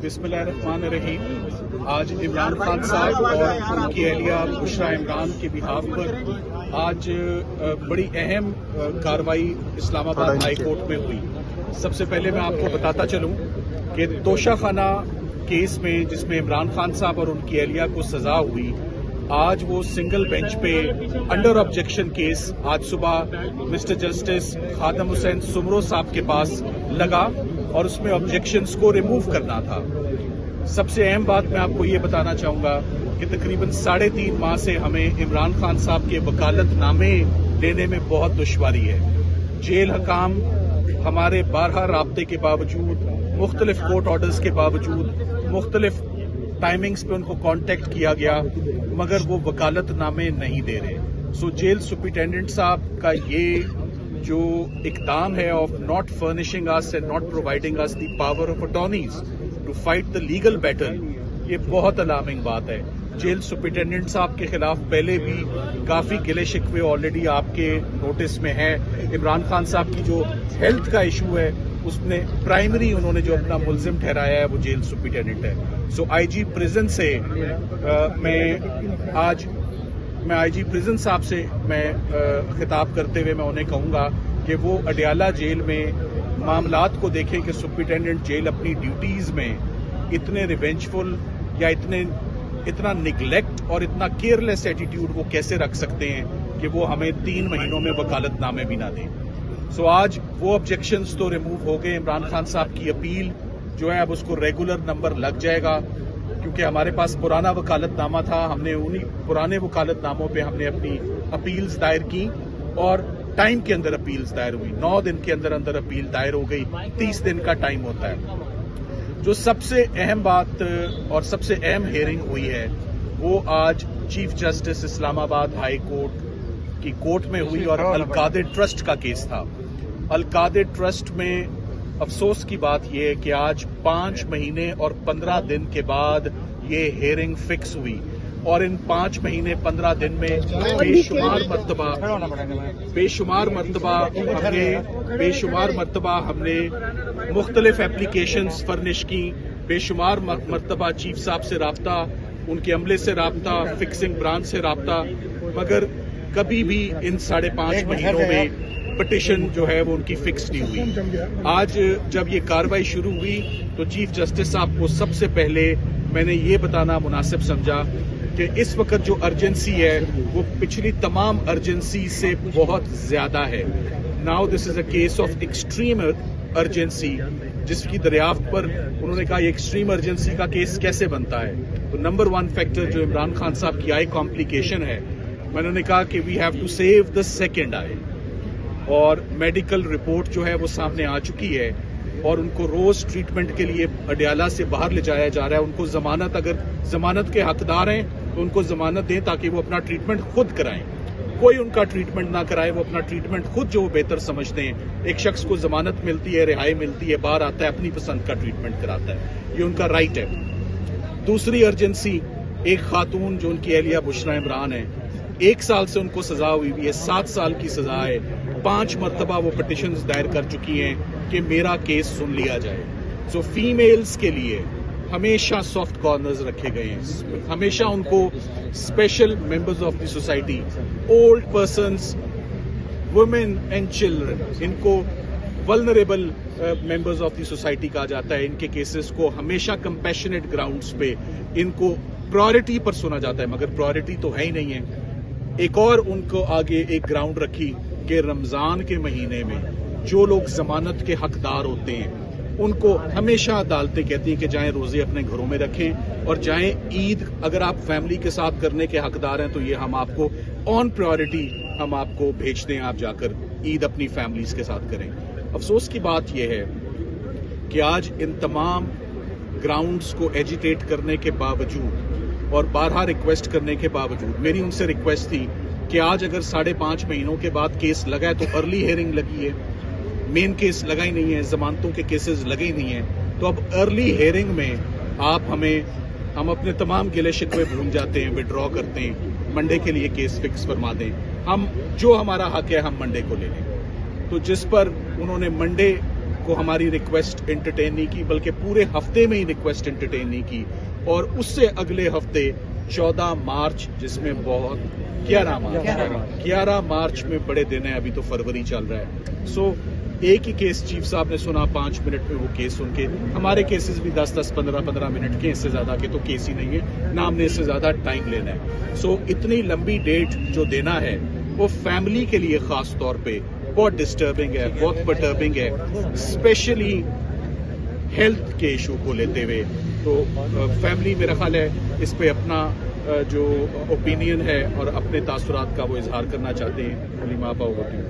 बिस्मिल्लाहिर्रहमानिर्रहीम। आज इमरान खान साहब और उनकी अहलिया बुशरा इमरान के बिहाफ पर आज बड़ी अहम कार्रवाई इस्लामाबाद हाई कोर्ट में हुई। सबसे पहले मैं आपको बताता चलूं कि तोशाखाना केस में जिसमें इमरान खान साहब और उनकी अहलिया को सजा हुई, आज वो सिंगल बेंच पे अंडर ऑब्जेक्शन केस आज सुबह मिस्टर जस्टिस खादम हुसैन सुमरो साहब के पास लगा और उसमें ऑब्जेक्शंस को रिमूव करना था। सबसे अहम बात मैं आपको ये बताना चाहूंगा कि तकरीबन 3.5 माह से हमें इमरान खान साहब के वकालतनामे लेने में बहुत दुश्वारी है। जेल हकाम हमारे 12 राब्ते के बावजूद, मुख्तलिफ कोर्ट ऑर्डर्स के बावजूद, मुख्तलिफ टाइमिंग्स पे उनको कांटेक्ट किया गया, मगर वो वकालतनामे नहीं दे रहे। सो जेल सुपरिटेंडेंट साहब का ये जो इकदाम है of not furnishing us and not providing us the power of attorneys to fight the legal battle, ये बहुत अलार्मिंग बात है। जेल सुपरिटेंडेंट साहब के खिलाफ पहले भी काफी गिले शिकवे ऑलरेडी आपके नोटिस में है। इमरान खान साहब की जो हेल्थ का इशू है उसने प्राइमरी उन्होंने जो अपना मुलजिम ठहराया है वो जेल सुपरिटेंडेंट है। सो आईजी प्रिजन से मैं आईजी प्रिजन साहब से मैं खिताब करते हुए मैं उन्हें कहूंगा कि वो अडियाला जेल में मामलात को देखें कि सुपरिटेंडेंट जेल अपनी ड्यूटीज में इतने रिवेंजफुल या इतना निगलेक्ट और इतना केयरलेस एटीट्यूड वो कैसे रख सकते हैं कि वो हमें 3 महीनों में वकालतनामे भी ना दें। सो आज वो ऑब्जेक्शंस तो रिमूव हो गए। इमरान खान साहब की अपील जो है अब उसको रेगुलर नंबर लग जाएगा, क्योंकि हमारे पास पुराना वकालतनामा था। हमने उन्हीं पुराने वकालतनामों पे हमने अपनी अपील्स दायर की और टाइम के अंदर अपील्स दायर हुई। 9 दिन के अंदर अंदर अपील दायर हो गई। 30 दिन का टाइम होता है। जो सबसे अहम बात और सबसे अहम हियरिंग हुई है वो आज chief justice Islamabad high court की कोर्ट में हुई और अल-कादिर ट्रस्ट का केस था। अल-कादिर ट्रस्ट में अफसोस की बात यह है कि आज 5 महीने और 15 दिन के बाद ये हियरिंग फिक्स हुई और इन 5 महीने 15 दिन में बेशुमार मरतबा हमने मुख्तलिफ एप्लीकेशंस फर्निश की, बेशुमार मरतबा चीफ साहब से राब्ता, उनके अमले से राब्ता, फिक्सिंग ब्रांच से राब्ता, मगर कभी भी इन 5.5 महीनों में पिटिशन जो है वो उनकी फिक्स नहीं हुई। आज जब ये कार्रवाई शुरू हुई तो चीफ जस्टिस साहब को सबसे पहले मैंने ये बताना मुनासिब समझा कि इस वक्त जो अर्जेंसी है वो पिछली तमाम अर्जेंसी से बहुत ज्यादा है। Now this is a case of extreme urgency, जिसकी दरियाफ्त पर उन्होंने कहा एक्सट्रीम अर्जेंसी का केस कैसे बनता है। तो नंबर 1 फैक्टर जो इमरान खान साहब की आई कॉम्प्लिकेशन है, मैंने कहा कि we have to save the second eye, और मेडिकल रिपोर्ट जो है वो सामने आ चुकी है और उनको रोज ट्रीटमेंट के लिए अडियाला से बाहर ले जाया जा रहा है। उनको जमानत, अगर जमानत के हकदार हैं तो उनको जमानत दें ताकि वो अपना ट्रीटमेंट खुद कराएं। कोई उनका ट्रीटमेंट ना कराए, वो अपना ट्रीटमेंट खुद जो बेहतर समझते हैं। एक शख्स को जमानत मिलती है, रिहाई मिलती है, बाहर आता है, अपनी पसंद का ट्रीटमेंट कराता है, ये उनका राइट है। दूसरी अर्जेंसी, एक खातून जो उनकी अहलिया बुशरा इमरान है, 1 साल से उनको सजा हुई हुई है, 7 साल की सजा है। 5 मरतबा वो पिटिशंस दायर कर चुकी हैं कि मेरा केस सुन लिया जाए। सो फीमेल्स के लिए हमेशा सॉफ्ट कॉर्नर्स रखे गए हैं, हमेशा उनको special members of the society, old persons, women and children, इनको vulnerable members of the society कहा जाता है। इनके केसेस को हमेशा कंपैशनेट ग्राउंड्स पे इनको प्रायोरिटी पर सुना जाता है, मगर प्रायोरिटी तो है ही नहीं है। एक और उनको आगे एक ग्राउंड रखी कि रमजान के महीने में जो लोग जमानत के हकदार होते हैं उनको हमेशा अदालतें कहती हैं कि जाएं रोजे अपने घरों में रखें और जाएं ईद अगर आप फैमिली के साथ करने के हकदार हैं तो ये हम आपको ऑन प्रायोरिटी हम आपको भेजते हैं, आप जाकर ईद अपनी फैमिलीज के साथ करें। अफसोस की बात यह है कि आज इन तमाम ग्राउंड्स को एजिटेट करने के बावजूद और 12 रिक्वेस्ट करने के बावजूद मेरी उनसे रिक्वेस्ट थी कि आज अगर 5.5 महीनों के बाद केस लगा है तो अर्ली हियरिंग लगी है, मेन केस लगा ही नहीं है, जमानतों के केसेस लगे ही नहीं है, तो अब अर्ली हियरिंग में आप हम अपने तमाम गिले शिकवे भूल जाते हैं, विड्रॉ करते हैं, मंडे के लिए केस फिक्स फरमा दें, हम जो हमारा हक है हम मंडे को ले लें। तो जिस पर उन्होंने मंडे को हमारी रिक्वेस्ट एंटरटेन नहीं की, बल्कि पूरे हफ्ते में ही रिक्वेस्ट एंटरटेन नहीं की, और उससे अगले हफ्ते 14 मार्च, जिसमें बहुत 11 मार्च में बड़े दिन है, अभी तो फरवरी चल रहा है। सो एक ही केस चीफ साहब ने सुना, 5 मिनट में वो केस सुन के, हमारे केसेस भी 10-10, 15-15 मिनट के, इससे ज्यादा के तो केस ही नहीं है ना, हमने इससे ज्यादा टाइम लेना है। सो इतनी लंबी डेट जो देना है वो फैमिली के लिए खास तौर पे बहुत डिस्टर्बिंग है, बहुत परटर्बिंग है, स्पेशली हेल्थ के इशू को लेते हुए। तो फैमिली मेरा ख्याल है इस पे अपना जो ओपिनियन है और अपने तासुरात का वो इजहार करना चाहते हैं। हलीमा आपा, ओवर टू यू।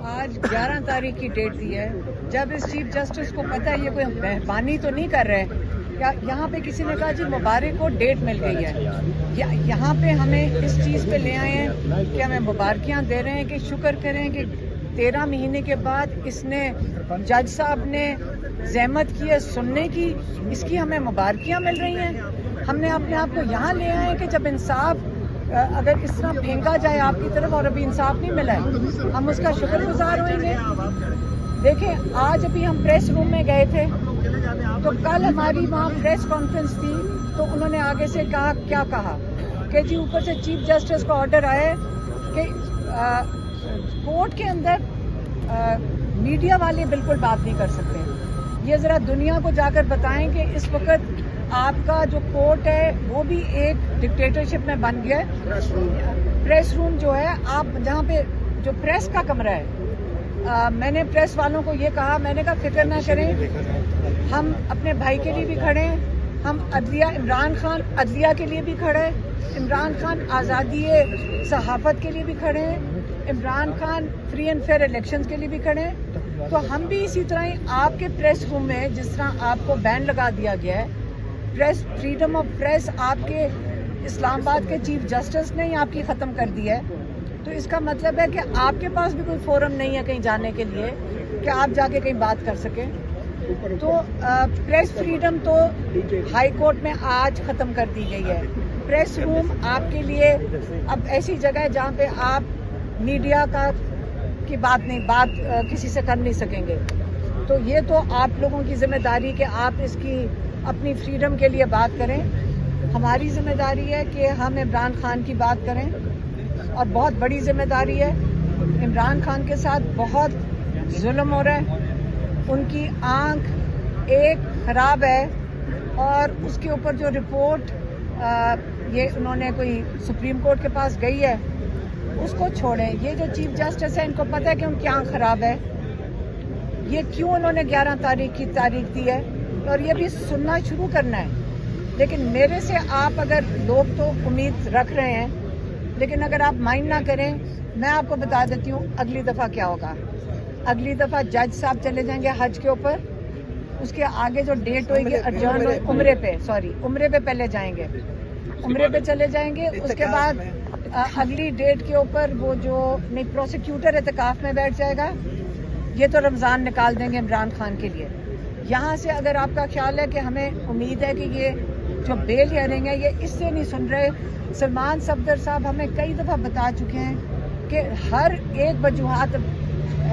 आज 11 तारीख की डेट दी है। जब इस चीफ जस्टिस को पता है ये कोई मेहरबानी तो नहीं कर रहे, यहाँ पे किसी ने कहा जी मुबारक को डेट मिल गई है, यहाँ पे हमें इस चीज़ पे ले आए हैं कि हमें मुबारकियाँ दे रहे हैं कि शुक्र करें कि 13 महीने के बाद इसने, जज साहब ने ज़हमत की है सुनने की, इसकी हमें मुबारकियाँ मिल रही हैं। हमने अपने आप को यहाँ ले आए कि जब इंसाफ अगर इस तरह फेंका जाए आपकी तरफ और अभी इंसाफ नहीं मिला है, हम उसका शुक्रगुजार होंगे। देखें, आज अभी हम प्रेस रूम में गए थे तो कल हमारी वहाँ प्रेस कॉन्फ्रेंस थी, तो उन्होंने आगे से कहा, क्या कहा कि जी ऊपर से चीफ जस्टिस का ऑर्डर आया कि कोर्ट के अंदर मीडिया वाले बिल्कुल बात नहीं कर सकते। ये ज़रा दुनिया को जाकर बताएं कि इस वक्त आपका जो कोर्ट है वो भी एक डिक्टेटरशिप में बन गया है। प्रेस रूम जो है, आप जहाँ पे जो प्रेस का कमरा है, मैंने प्रेस वालों को ये कहा, मैंने कहा फिक्र ना करें, हम अपने भाई के लिए भी खड़े हैं, हम अदलिया, इमरान खान अदलिया के लिए भी खड़े हैं, इमरान खान आज़ादी सहाफ़त के लिए भी खड़े हैं, Imran Khan free and fair elections के लिए भी खड़े हैं। तो हम भी इसी तरह ही आपके प्रेस रूम में, जिस तरह आपको बैन लगा दिया गया है, प्रेस फ्रीडम ऑफ प्रेस आपके इस्लामाबाद के चीफ जस्टिस ने ही आपकी ख़त्म कर दी है। तो इसका मतलब है कि आपके पास भी कोई फोरम नहीं है कहीं जाने के लिए कि आप जाके कहीं बात कर सकें। तो प्रेस फ्रीडम तो हाई कोर्ट में आज ख़त्म कर दी गई है। प्रेस रूम आपके लिए अब ऐसी जगह है जहाँ पे आप मीडिया की बात किसी से कर नहीं सकेंगे। तो ये तो आप लोगों की जिम्मेदारी कि आप इसकी अपनी फ्रीडम के लिए बात करें। हमारी जिम्मेदारी है कि हम इमरान खान की बात करें, और बहुत बड़ी जिम्मेदारी है। इमरान खान के साथ बहुत जुल्म हो रहा है, उनकी आंख एक खराब है, और उसके ऊपर जो रिपोर्ट ये उन्होंने कोई सुप्रीम कोर्ट के पास गई है, उसको छोड़ें। ये जो चीफ जस्टिस है, इनको पता है कि उनकी आंख खराब है, ये क्यों उन्होंने 11 तारीख की तारीख दी है, और ये भी सुनना शुरू करना है। लेकिन मेरे से आप, अगर लोग तो उम्मीद रख रहे हैं, लेकिन अगर आप माइंड ना करें, मैं आपको बता देती हूँ अगली दफ़ा क्या होगा। अगली दफ़ा जज साहब चले जाएंगे हज के ऊपर, उसके आगे जो डेट होगी अडजर्न, उम्रे पे पहले जाएंगे, उम्रे पे चले जाएंगे। उसके बाद अगली डेट के ऊपर वो जो नहीं प्रोसिक्यूटर एतकाफ में बैठ जाएगा, ये तो रमज़ान निकाल देंगे इमरान खान के लिए। यहाँ से अगर आपका ख्याल है कि हमें उम्मीद है कि ये जो बेल हियरिंग है ये इससे नहीं सुन रहे, सलमान सफदर साहब हमें कई दफ़ा बता चुके हैं कि हर एक वजूहात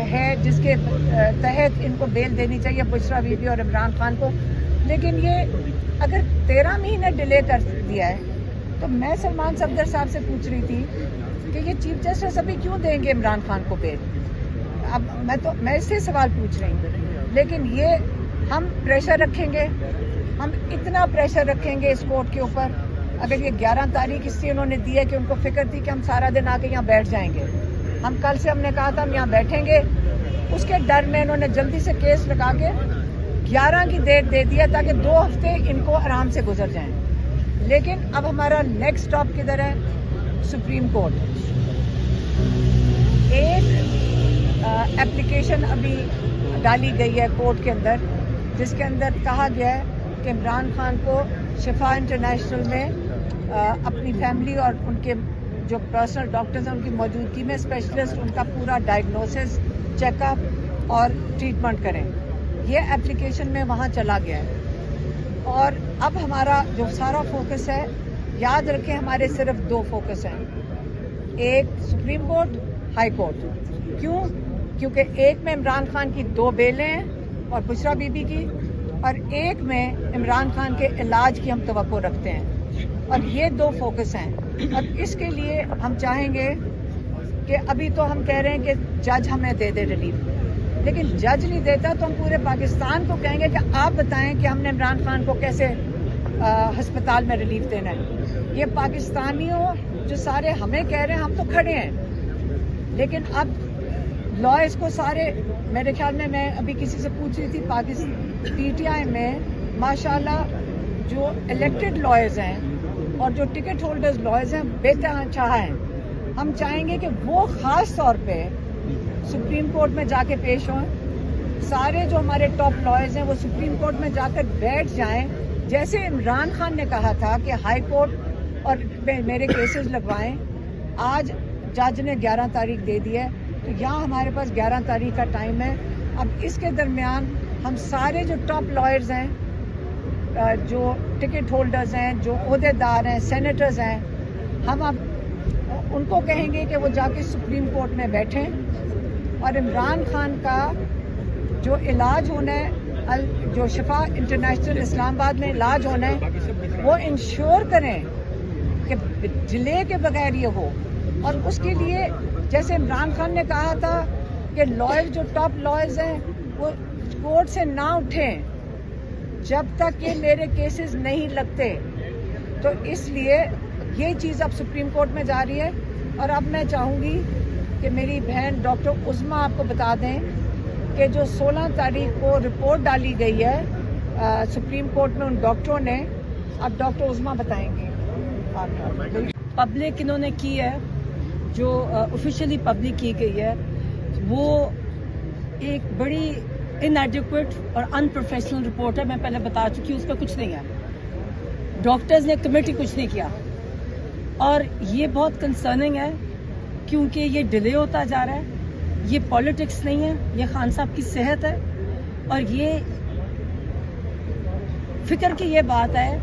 है जिसके तहत इनको बेल देनी चाहिए, बुशरा बीबी और इमरान खान को। लेकिन ये अगर 13 महीने डिले कर दिया है, तो मैं सलमान सफदर साहब से पूछ रही थी कि ये चीफ जस्टिस अभी क्यों देंगे इमरान खान को बेल। अब मैं इससे सवाल पूछ रही हूँ। लेकिन ये हम प्रेशर रखेंगे, हम इतना प्रेशर रखेंगे इस कोर्ट के ऊपर। अगर ये 11 तारीख इससे उन्होंने दी है कि उनको फिक्र थी कि हम सारा दिन आके यहाँ बैठ जाएंगे, हम कल से हमने कहा था हम यहाँ बैठेंगे, उसके डर में इन्होंने जल्दी से केस लगा के 11 की डेट दे दिया ताकि 2 हफ्ते इनको आराम से गुजर जाएं। लेकिन अब हमारा नेक्स्ट स्टॉप किधर है? Supreme court. एक एप्लीकेशन अभी डाली गई है कोर्ट के अंदर, जिसके अंदर कहा गया है कि इमरान खान को शिफा इंटरनेशनल में अपनी फैमिली और उनके जो पर्सनल डॉक्टर्स हैं उनकी मौजूदगी में स्पेशलिस्ट उनका पूरा डायग्नोसिस, चेकअप और ट्रीटमेंट करें। ये एप्लीकेशन में वहाँ चला गया है। और अब हमारा जो सारा फोकस है, याद रखें हमारे सिर्फ 2 फोकस हैं, एक सुप्रीम कोर्ट, हाई कोर्ट। क्यों? کیونکہ ایک میں عمران خان کی 2 بیلیں ہیں اور بشرا بی بی کی، اور ایک میں عمران خان کے علاج کی ہم توقع رکھتے ہیں، اور یہ 2 فوکس ہیں۔ اور اس کے لیے ہم چاہیں گے کہ ابھی تو ہم کہہ رہے ہیں کہ جج ہمیں دے دے ریلیف، لیکن جج نہیں دیتا تو ہم پورے پاکستان کو کہیں گے کہ آپ بتائیں کہ ہم نے عمران خان کو کیسے ہسپتال میں ریلیف دینا ہے۔ یہ پاکستانیوں جو سارے ہمیں کہہ رہے ہیں، ہم تو کھڑے ہیں، لیکن اب لائرز کو سارے، میرے خیال میں ابھی کسی سے پوچھ رہی تھی، پی ٹی آئی میں ماشاءاللہ جو الیکٹڈ لائرز ہیں اور جو ٹکٹ ہولڈرز لائرز ہیں بہتر چاہا ہیں۔ ہم چاہیں گے کہ وہ خاص طور پہ سپریم کورٹ میں جا کے پیش ہوں، سارے جو ہمارے ٹاپ لائرز ہیں وہ سپریم کورٹ میں جا کر بیٹھ جائیں، جیسے عمران خان نے کہا تھا کہ ہائی کورٹ اور میرے کیسز لگوائیں۔ آج جج نے 11 تاریخ دے دی ہے، تو یہاں ہمارے پاس 11 تاریخ کا ٹائم ہے۔ اب اس کے درمیان ہم سارے جو ٹاپ لائرز ہیں، جو ٹکٹ ہولڈرز ہیں، جو عہدے دار ہیں، سینیٹرز ہیں، ہم اب ان کو کہیں گے کہ وہ جا کے سپریم کورٹ میں بیٹھیں اور عمران خان کا جو علاج ہونا ہے، جو شفا انٹرنیشنل اسلام آباد میں علاج ہونا ہے، وہ انشور کریں کہ ڈیلے کے بغیر یہ ہو۔ اور اس کے لیے جیسے عمران خان نے کہا تھا کہ لائر جو ٹاپ لائرز ہیں وہ کورٹ سے نہ اٹھیں جب تک کہ میرے کیسز نہیں لگتے، تو اس لیے یہ چیز اب سپریم کورٹ میں جا رہی ہے۔ اور اب میں چاہوں گی کہ میری بہن ڈاکٹر عظمیٰ آپ کو بتا دیں کہ جو 16 تاریخ کو رپورٹ ڈالی گئی ہے سپریم کورٹ میں ان ڈاکٹروں نے، اب ڈاکٹر عظمیٰ بتائیں گے۔ پبلک انہوں نے کی ہے، جو آفیشیلی پبلک کی گئی ہے، وہ ایک بڑی انایڈیکویٹ اور ان پروفیشنل رپورٹ ہے۔ میں پہلے بتا چکی ہوں، اس پہ کچھ نہیں ہے، ڈاکٹرز نے کمیٹی کچھ نہیں کیا، اور یہ بہت کنسرننگ ہے کیونکہ یہ ڈیلے ہوتا جا رہا ہے۔ یہ پالیٹکس نہیں ہے، یہ خان صاحب کی صحت ہے، اور یہ فکر کی یہ بات ہے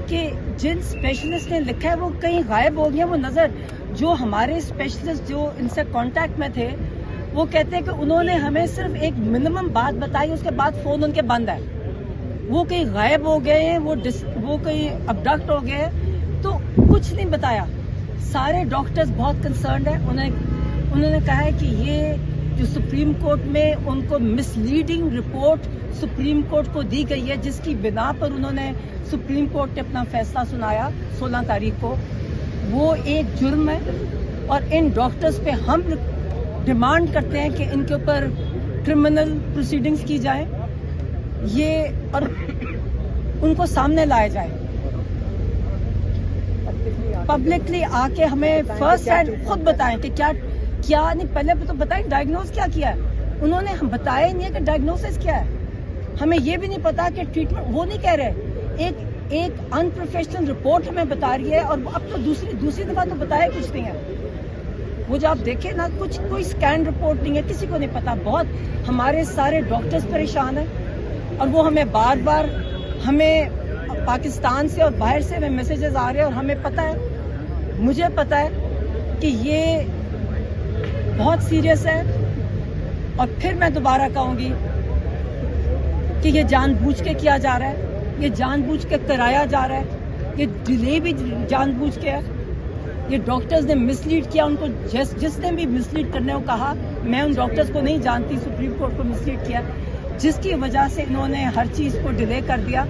کہ جن اسپیشلسٹ نے لکھا ہے وہ کہیں غائب ہو گیا، وہ نظر جو ہمارے اسپیشلسٹ جو ان سے کانٹیکٹ میں تھے وہ کہتے ہیں کہ انہوں نے ہمیں صرف ایک منیمم بات بتائی، اس کے بعد فون ان کے بند ہے، وہ کہیں غائب ہو گئے ہیں، وہ کہیں ابڈکٹ ہو گئے، تو کچھ نہیں بتایا۔ سارے ڈاکٹرز بہت کنسرنڈ ہیں، انہوں نے کہا ہے کہ یہ جو سپریم کورٹ میں ان کو مس لیڈنگ رپورٹ سپریم کورٹ کو دی گئی ہے، جس کی بنا پر انہوں نے سپریم کورٹ نے اپنا فیصلہ سنایا 16 تاریخ کو، وہ ایک جرم ہے، اور ان ڈاکٹرز پہ ہم ڈیمانڈ کرتے ہیں کہ ان کے اوپر کرمنل پروسیڈنگز کی جائیں، یہ اور ان کو سامنے لایا جائے، پبلکلی آ کے ہمیں فرسٹ ہینڈ خود بتائیں کہ کیا نہیں، پہلے تو بتائیں ڈائگنوز کیا کیا ہے، انہوں نے ہم بتایا ہی نہیں ہے کہ ڈائگنوسس کیا ہے، ہمیں یہ بھی نہیں پتا کہ ٹریٹمنٹ، وہ نہیں کہہ رہے، ایک ان پروفیشنل رپورٹ ہمیں بتا رہی ہے، اور اب تو دوسری دفعہ تو بتایا کچھ نہیں ہے، وہ جو آپ دیکھیں نا، کوئی اسکین رپورٹ نہیں ہے، کسی کو نہیں پتا، بہت ہمارے سارے ڈاکٹرز پریشان ہیں، اور وہ ہمیں بار بار ہمیں پاکستان سے اور باہر سے ہمیں میسیجز آ رہے ہیں، اور ہمیں پتا ہے، مجھے پتا ہے کہ یہ بہت سیریس ہے، اور پھر میں دوبارہ کہوں گی کہ یہ جان بوجھ کے کیا جا رہا ہے، یہ جان بوجھ کے کرایا جا رہا ہے، یہ ڈیلے بھی جان بوجھ کے ہے، یہ ڈاکٹرز نے مس لیڈ کیا، ان کو جس نے بھی مس لیڈ کرنے کو کہا، میں ان ڈاکٹرز کو نہیں جانتی، سپریم کورٹ کو مس لیڈ کیا، جس کی وجہ سے انہوں نے ہر چیز کو ڈیلے کر دیا۔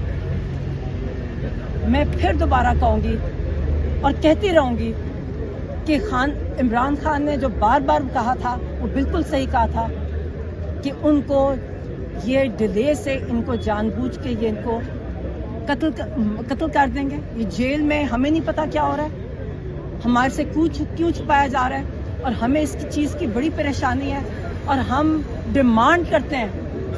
میں پھر دوبارہ کہوں گی اور کہتی رہوں گی کہ عمران خان نے جو بار بار کہا تھا وہ بالکل صحیح کہا تھا کہ ان کو یہ ڈیلے سے ان کو جان بوجھ کے یہ ان کو قتل کر دیں گے، یہ جیل میں ہمیں نہیں پتا کیا ہو رہا ہے، ہمارے سے کیوں چھپایا جا رہا ہے، اور ہمیں اس کی چیز کی بڑی پریشانی ہے، اور ہم ڈیمانڈ کرتے ہیں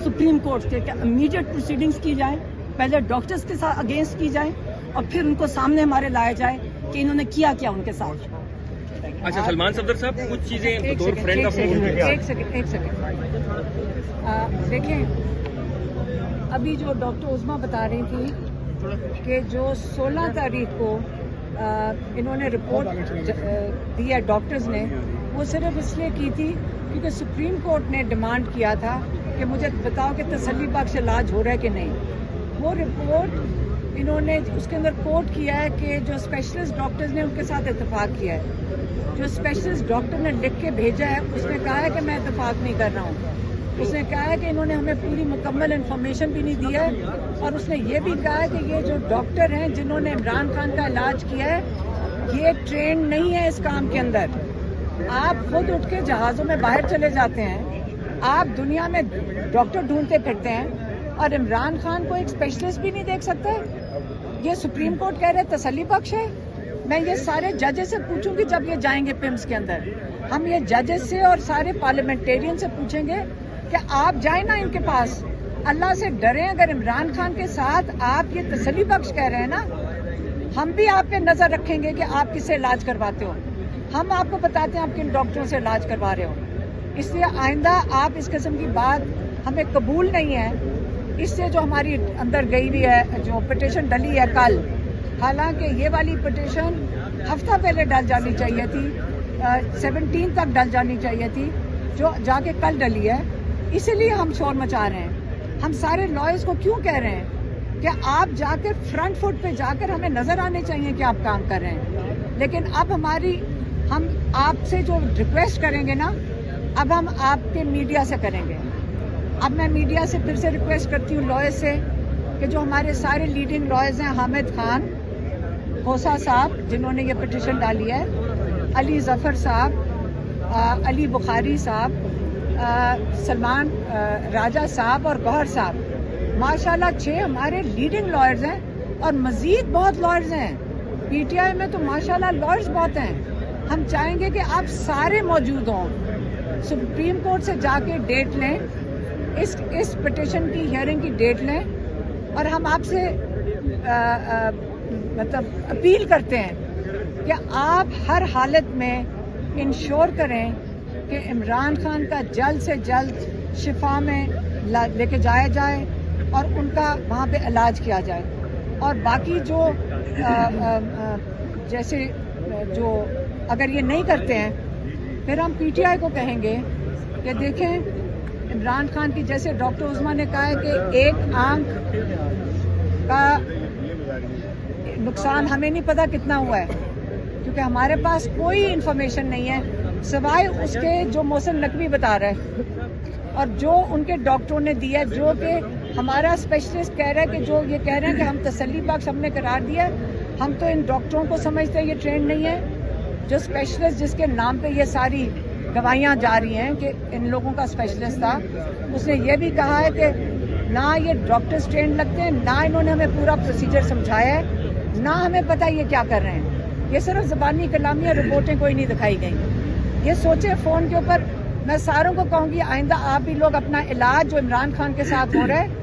سپریم کورٹ کے کہ امیڈیٹ پروسیڈنگز کی جائیں، پہلے ڈاکٹرز کے ساتھ اگینسٹ کی جائیں، اور پھر ان کو سامنے ہمارے لایا جائے کہ انہوں نے کیا ان کے ساتھ۔ اچھا سلمان صفدر صاحب، کچھ چیزیں بطور فرینڈ کا ایک سیکنڈ دیکھیں، ابھی جو ڈاکٹر عظمیٰ بتا رہی تھی کہ جو 16 تاریخ کو انہوں نے رپورٹ دی ہے ڈاکٹرز نے، وہ صرف اس لیے کی تھی क्योंकि सुप्रीम कोर्ट ने डिमांड किया था कि मुझे बताओ कि तसल्ली बख्श इलाज हो रहा है कि नहीं। वो रिपोर्ट इन्होंने उसके अंदर कोट किया है कि जो स्पेशलिस्ट डॉक्टर्स ने उनके साथ इत्तेफाक किया है। जो स्पेशलिस्ट डॉक्टर ने लिख के भेजा है उसने कहा है कि मैं इत्तेफाक नहीं कर रहा हूँ। उसने कहा है कि इन्होंने हमें पूरी मुकम्मल इन्फॉर्मेशन भी नहीं दी है, और उसने ये भी कहा है कि ये जो डॉक्टर हैं जिन्होंने इमरान खान का इलाज किया है ये ट्रेंड नहीं है इस काम के अंदर। आप खुद उठ के जहाज़ों में बाहर चले जाते हैं, आप दुनिया में डॉक्टर ढूंढते फिरते हैं, और इमरान खान को एक स्पेशलिस्ट भी नहीं देख सकते। ये सुप्रीम कोर्ट कह रहे तसल्ली बख्श है। मैं ये सारे जजेस से पूछूंगी जब ये जाएंगे पिम्स के अंदर, हम ये जजेस से और सारे पार्लियामेंटेरियन से पूछेंगे कि आप जाए ना इनके पास, अल्लाह से डरें। अगर इमरान खान के साथ आप ये तसल्ली बख्श कह रहे हैं ना, हम भी आप पे नजर रखेंगे कि आप किससे इलाज करवाते हो। हम आपको बताते हैं आप किन डॉक्टरों से इलाज करवा रहे हो। इसलिए आइंदा आप इस किस्म की बात हमें कबूल नहीं है। इससे जो हमारी अंदर गई हुई है, जो पिटीशन डली है कल, हालांकि ये वाली पिटीशन हफ्ता पहले डल जानी चाहिए थी, 17 तक डल जानी चाहिए थी, जो जाके कल डली है। इसीलिए हम शोर मचा रहे हैं। हम सारे लॉयर्स को क्यों कह रहे हैं कि आप जाकर फ्रंट फुट पे जाकर हमें नजर आने चाहिए कि आप काम कर रहे हैं। लेकिन अब हम आपसे जो रिक्वेस्ट करेंगे ना, अब हम आपके मीडिया से करेंगे। अब मैं मीडिया से फिर से रिक्वेस्ट करती हूँ लॉयर से कि जो हमारे सारे लीडिंग लॉयर्स हैं, हामिद खान खोसा साहब जिन्होंने ये पिटीशन डाली है, अली जफर साहब, अली बुखारी साहब, सलमान राजा साहब और गौहर साहब, माशाल्लाह 6 हमारे लीडिंग लॉयर्स हैं, और मजीद बहुत लॉयर्स हैं। पीटीआई में तो माशाल्लाह लॉयर्स बहुत हैं। हम चाहेंगे कि आप सारे मौजूद हों, सुप्रीम कोर्ट से जाके डेट लें, इस पिटीशन की हियरिंग की डेट लें, और हम आपसे मतलब अपील करते हैं कि आप हर हालत में इंश्योर करें कि इमरान खान का जल्द से जल्द शिफा में लेके जाया जाए और उनका वहाँ पे इलाज किया जाए। और बाकी जो जैसे जो अगर ये नहीं करते हैं, फिर हम पीटीआई को कहेंगे कि देखें इमरान खान की, जैसे डॉक्टर उस्मा ने कहा है कि एक आंख का नुकसान हमें नहीं पता कितना हुआ है, क्योंकि हमारे पास कोई इन्फॉर्मेशन नहीं है सिवाय उसके जो मोहसिन नकवी बता रहा है और जो उनके डॉक्टरों ने दिया, जो कि हमारा स्पेशलिस्ट कह रहा है कि जो ये कह रहे हैं कि हम तसल्ली बख्श हमने करार दिया। हम तो इन डॉक्टरों को समझते हैं ये ट्रेंड नहीं है। जो स्पेशलिस्ट जिसके नाम पे ये सारी गवाहियाँ जा रही हैं कि इन लोगों का स्पेशलिस्ट था, उसने ये भी कहा है कि ना ये डॉक्टर्स ट्रेंड लगते हैं, ना इन्होंने हमें पूरा प्रोसीजर समझाया है, ना हमें पता ये क्या कर रहे हैं। ये सिर्फ ज़बानी कलामी रिपोर्टें कोई नहीं दिखाई गई। ये सोचे फ़ोन के ऊपर। मैं सारों को कहूँगी आइंदा आप भी लोग अपना इलाज जो इमरान खान के साथ हो रहा है,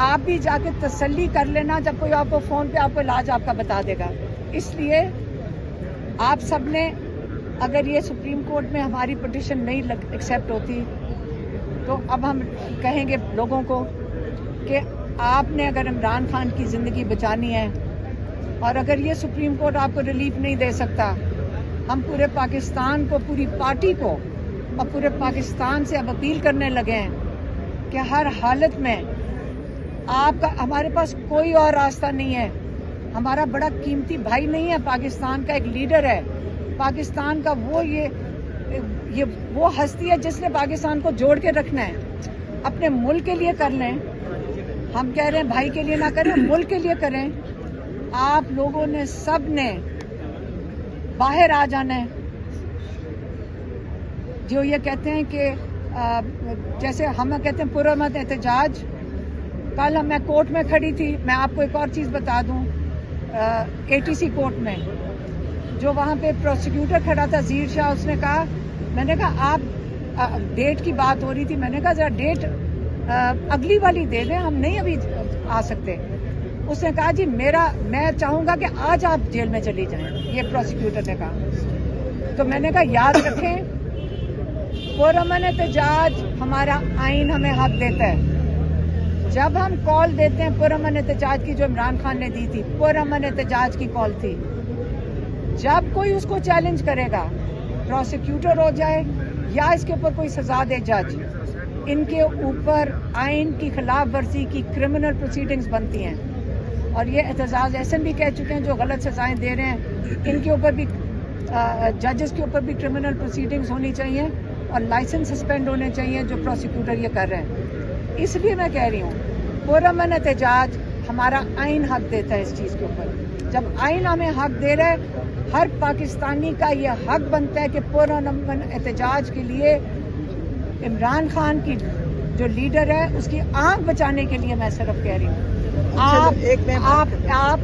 आप भी जाके तसल्ली कर लेना जब कोई आपको फ़ोन पे आपको इलाज आपका बता देगा। इसलिए आप सब ने, अगर ये सुप्रीम कोर्ट में हमारी पिटीशन नहीं एक्सेप्ट होती, तो अब हम कहेंगे लोगों को कि आपने अगर इमरान खान की ज़िंदगी बचानी है, और अगर ये सुप्रीम कोर्ट आपको रिलीफ नहीं दे सकता, हम पूरे पाकिस्तान को, पूरी पार्टी को और पूरे पाकिस्तान से अब अपील करने लगे हैं कि हर हालत में आपका, हमारे पास कोई और रास्ता नहीं है। हमारा बड़ा कीमती भाई नहीं है, पाकिस्तान का एक लीडर है, पाकिस्तान का ये वो हस्ती है जिसने पाकिस्तान को जोड़ के रखना है। अपने मुल्क के लिए कर लें, हम कह रहे हैं भाई के लिए ना करें, मुल्क के लिए करें। आप लोगों ने, सब ने बाहर आ जाना है। जो ये कहते हैं कि जैसे हम कहते हैं पुरअमन एहतजाज, कल मैं कोर्ट में खड़ी थी। मैं आपको एक और चीज़ बता दूं, एटीसी कोर्ट में जो वहाँ पे प्रोसिक्यूटर खड़ा था ज़ीर शाह, उसने कहा, मैंने कहा आप डेट की बात हो रही थी, मैंने कहा ज़रा डेट अगली वाली दे दें, हम नहीं अभी आ सकते। उसने कहा जी मैं चाहूँगा कि आज आप जेल में चली जाएं, ये प्रोसिक्यूटर ने कहा। तो मैंने कहा याद रखें, पुरअमन एहतजाज हमारा आइन हमें हक देता है। जब हम कॉल देते हैं पुरअमन एहतजाज की, जो इमरान खान ने दी थी, पुरअमन एहतजाज की कॉल थी, जब कोई उसको चैलेंज करेगा, प्रोसिक्यूटर हो जाए, या इसके ऊपर कोई सजा दे जज, इनके ऊपर आइन की खिलाफ वर्जी की क्रिमिनल प्रोसीडिंग्स बनती हैं। और ये एहतजाज एसएम भी कह चुके हैं जो गलत सजाएं दे रहे हैं, इनके ऊपर भी जजेस के ऊपर भी क्रिमिनल प्रोसीडिंग्स होनी चाहिए और लाइसेंस सस्पेंड होने चाहिए जो प्रोसिक्यूटर ये कर रहे हैं। इसलिए मैं कह रही हूँ पुरअमन एहतजाज हमारा आइन हक देता है इस चीज़ के ऊपर। जब आइन हमें हक दे रहा है, हर पाकिस्तानी का ये हक बनता है कि पुरअमन एहतजाज के लिए इमरान खान की जो लीडर है उसकी आंख बचाने के लिए मैं सिर्फ कह रही हूँ आप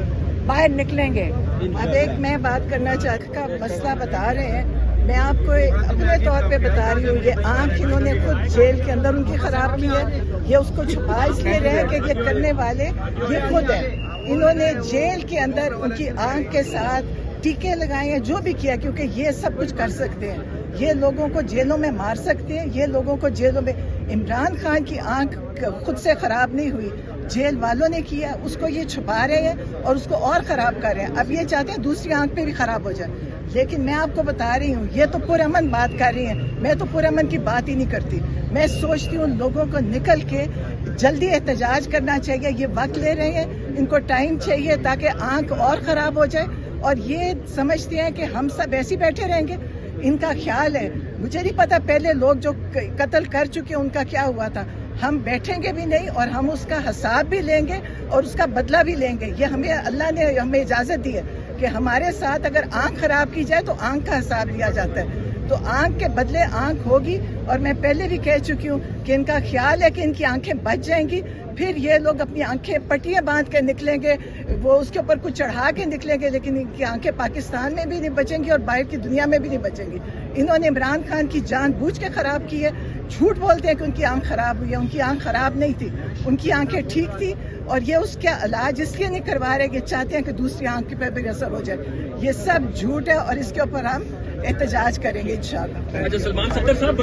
बाहर निकलेंगे। अब एक मैं बात करना चाहती का मसला बता रहे हैं, मैं आपको अपने तौर पे बता रही हूँ। ये आंख इन्होंने खुद जेल के अंदर उनकी खराब की है, ये उसको छुपा इसलिए रहे कि ये करने वाले ये खुद है। इन्होंने जेल के अंदर उनकी आंख के साथ टीके लगाए हैं, जो भी किया, क्योंकि ये सब कुछ कर सकते हैं। ये लोगों को जेलों में मार सकते हैं, ये लोगों को जेलों में। इमरान खान की आंख खुद से खराब नहीं हुई, जेल वालों ने किया, उसको ये छुपा रहे हैं और उसको और खराब कर रहे हैं। अब ये चाहते हैं दूसरी आंख पे भी खराब हो जाए। लेकिन मैं आपको बता रही हूँ, ये तो पुरअमन बात कर रही हैं, मैं तो पुरअमन की बात ही नहीं करती। मैं सोचती हूँ लोगों को निकल के जल्दी एहतजाज करना चाहिए। ये वक्त ले रहे हैं, इनको टाइम चाहिए ताकि आंख और खराब हो जाए। और ये समझते हैं कि हम सब ऐसे बैठे रहेंगे, इनका ख्याल है। मुझे नहीं पता पहले लोग जो कत्ल कर चुके उनका क्या हुआ था। हम बैठेंगे भी नहीं और हम उसका हिसाब भी लेंगे और उसका बदला भी लेंगे। ये हमें अल्लाह ने हमें इजाजत दी है कि हमारे साथ अगर आंख खराब की जाए तो आंख का हिसाब लिया जाता है। तो आंख के बदले आंख होगी। और मैं पहले भी कह चुकी हूँ कि इनका ख्याल है कि इनकी आंखें बच जाएंगी, फिर ये लोग अपनी आंखें पट्टियां बांध के निकलेंगे, वो उसके ऊपर कुछ चढ़ा के निकलेंगे, लेकिन इनकी आंखें पाकिस्तान में भी नहीं बचेंगी और बाहर की दुनिया में भी नहीं बचेंगी। इन्होंने इमरान खान की जानबूझ के खराब की है। झूठ बोलते हैं कि उनकी आंख खराब हुई है, उनकी आंख खराब नहीं थी, उनकी आंखें ठीक थी। और ये उसका इलाज इसलिए नहीं करवा रहे कि चाहते हैं कि दूसरी आंख पे भी असर हो जाए। ये सब झूठ है और इसके ऊपर हम एहतजाज करेंगे इंशाल्लाह। अच्छा, सलमान सफदर साहब